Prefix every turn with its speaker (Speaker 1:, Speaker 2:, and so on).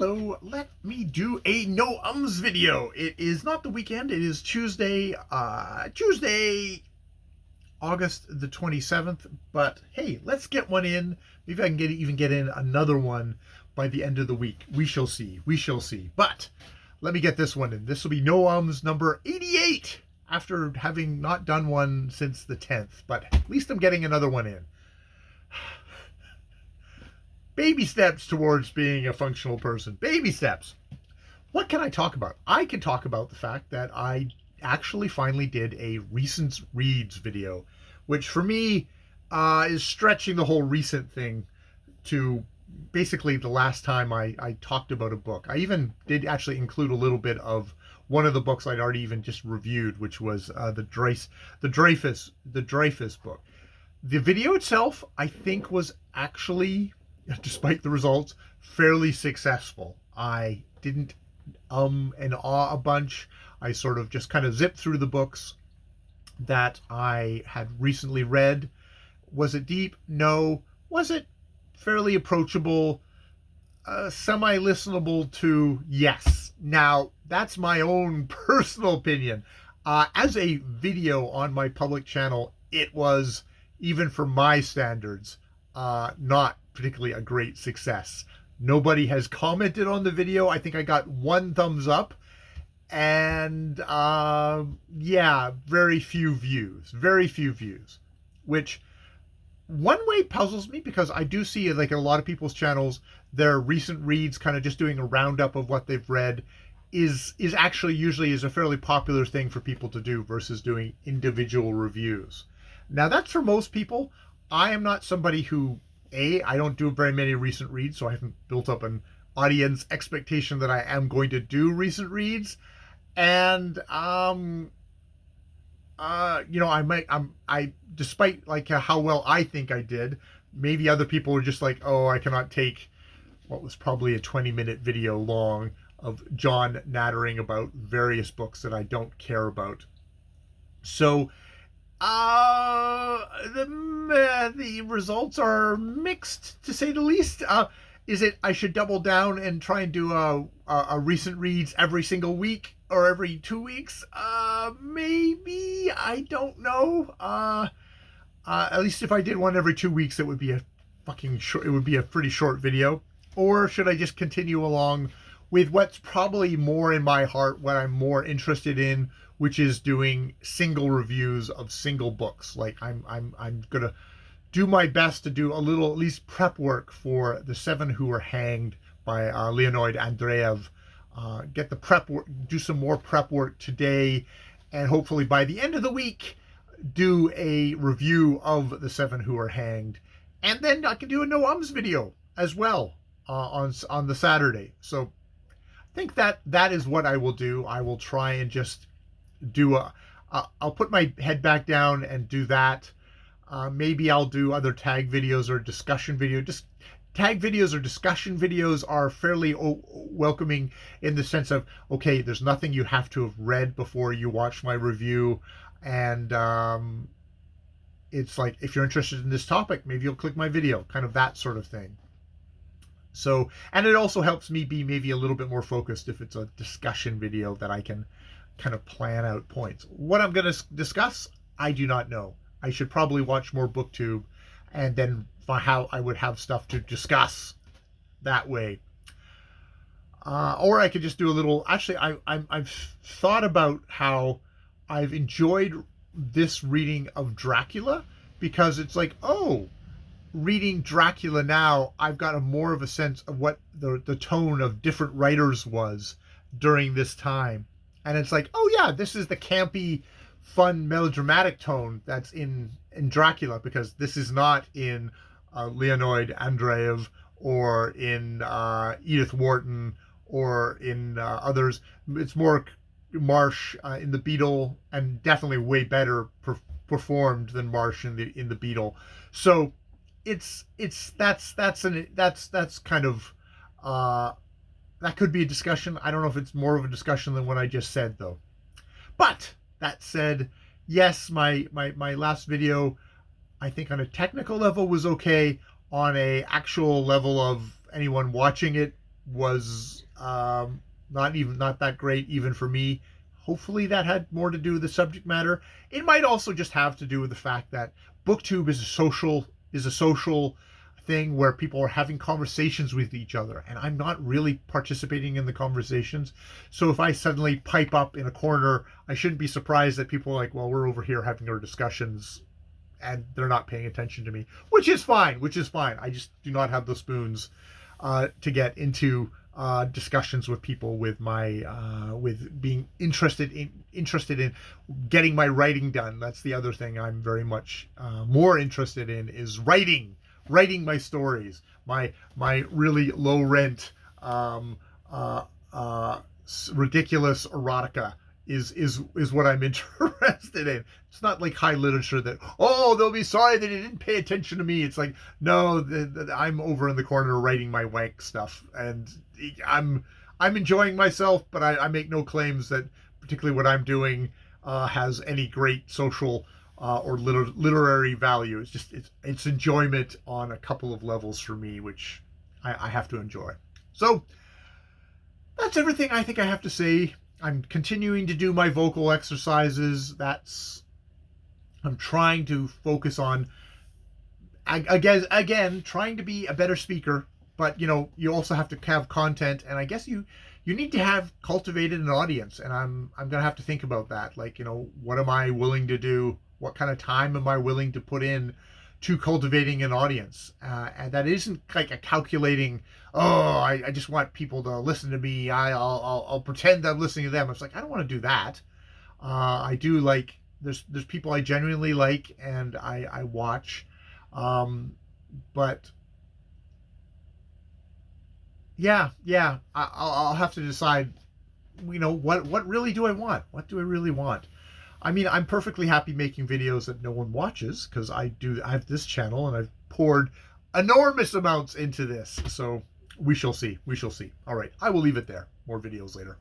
Speaker 1: Hello, let me do a no ums video. It is not the weekend, it is Tuesday, August the 27th, but hey, let's get one in. Maybe I can even get in another one by the end of the week. We shall see, But let me get this one in. This will be no ums number 88 after having not done one since the 10th, but at least I'm getting another one in. Baby steps towards being a functional person. Baby steps. What can I talk about? I can talk about the fact that I actually finally did a recent reads video, which for me is stretching the whole recent thing to basically the last time I talked about a book. I even did actually include a little bit of one of the books I'd already even just reviewed, which was the Dreyfus book. The video itself, I think, was actually, despite the results, fairly successful. I didn't and ah a bunch. I sort of just kind of zipped through the books that I had recently read. Was it deep? No. Was it fairly approachable? Semi-listenable to? Yes. Now, that's my own personal opinion. As a video on my public channel, it was, even for my standards, not particularly a great success. Nobody has commented on the video. I think I got one thumbs up, and yeah, very few views, which one way puzzles me, because I do see, like, a lot of people's channels, their recent reads, kind of just doing a roundup of what they've read, is actually usually is a fairly popular thing for people to do versus doing individual reviews. Now, that's for most people. I am not somebody who, I don't do very many recent reads, so I haven't built up an audience expectation that I am going to do recent reads. And, you know, I despite like how well I think I did, maybe other people are just like, oh, I cannot take what was probably a 20-minute video long of John nattering about various books that I don't care about. So, the results are mixed, to say the least. Is it I should double down and try and do a recent reads every single week or every 2 weeks? Maybe. I don't know. At least if I did one every 2 weeks, it would be a fucking short, it would be a pretty short video. Or should I just continue along with what's probably more in my heart, what I'm more interested in, which is doing single reviews of single books. Like, I'm gonna do my best to do a little, at least, prep work for The Seven Who Were Hanged by Leonid Andreev. Get the prep work, do some more prep work today, and hopefully by the end of the week do a review of The Seven Who Were Hanged, and then I can do a no ums video as well on the Saturday. So I think that is what I will do. I will try and just do I'll put my head back down and do that. Maybe I'll do other tag videos or discussion video. Just tag videos or discussion videos are fairly welcoming, in the sense of, okay, there's nothing you have to have read before you watch my review, and it's like, if you're interested in this topic, maybe you'll click my video, kind of that sort of thing. So, and it also helps me be maybe a little bit more focused if it's a discussion video, that I can kind of plan out points. What I'm going to discuss, I do not know. I should probably watch more BookTube and then find how I would have stuff to discuss that way. Or I could just do a little, actually, I've thought about how I've enjoyed this reading of Dracula, because it's like, oh, reading Dracula now, I've got a more of a sense of what the tone of different writers was during this time. And it's like, oh yeah, this is the campy, fun, melodramatic tone that's in Dracula, because this is not in Leonid Andreev or in Edith Wharton or in others. It's more Marsh in The Beetle, and definitely way better performed than Marsh in the Beetle. So that's kind of that could be a discussion. I don't know if it's more of a discussion than what I just said, though. But that said, yes, my last video, I think on a technical level was okay. On a actual level of anyone watching it was not that great even for me. Hopefully that had more to do with the subject matter. It might also just have to do with the fact that BookTube is a social thing where people are having conversations with each other, and I'm not really participating in the conversations. So if I suddenly pipe up in a corner, I shouldn't be surprised that people are like, well, we're over here having our discussions and they're not paying attention to me, which is fine, I just do not have the spoons to get into discussions with people with my with being interested in getting my writing done. That's the other thing I'm very much more interested in, is writing my stories, my really low rent uh, uh, ridiculous erotica is what I'm interested in. It's not like high literature that, oh, they'll be sorry that they didn't pay attention to me. It's like, no, I'm over in the corner writing my wank stuff, and I'm enjoying myself, but I make no claims that particularly what I'm doing has any great social or literary value. It's just it's enjoyment on a couple of levels for me, which I have to enjoy. So that's everything I think I have to say. I'm continuing to do my vocal exercises. I'm trying to focus on, again, trying to be a better speaker. But you also have to have content, and I guess you need to have cultivated an audience. And I'm gonna have to think about that. Like, what am I willing to do? What kind of time am I willing to put in to cultivating an audience? And that isn't like a calculating, oh, I just want people to listen to me. I'll pretend I'm listening to them. It's like, I don't want to do that. I do like, there's people I genuinely like and I watch. But yeah, I'll have to decide, what really do I want? What do I really want? I mean, I'm perfectly happy making videos that no one watches, because I have this channel and I've poured enormous amounts into this. So we shall see. All right, I will leave it there. More videos later.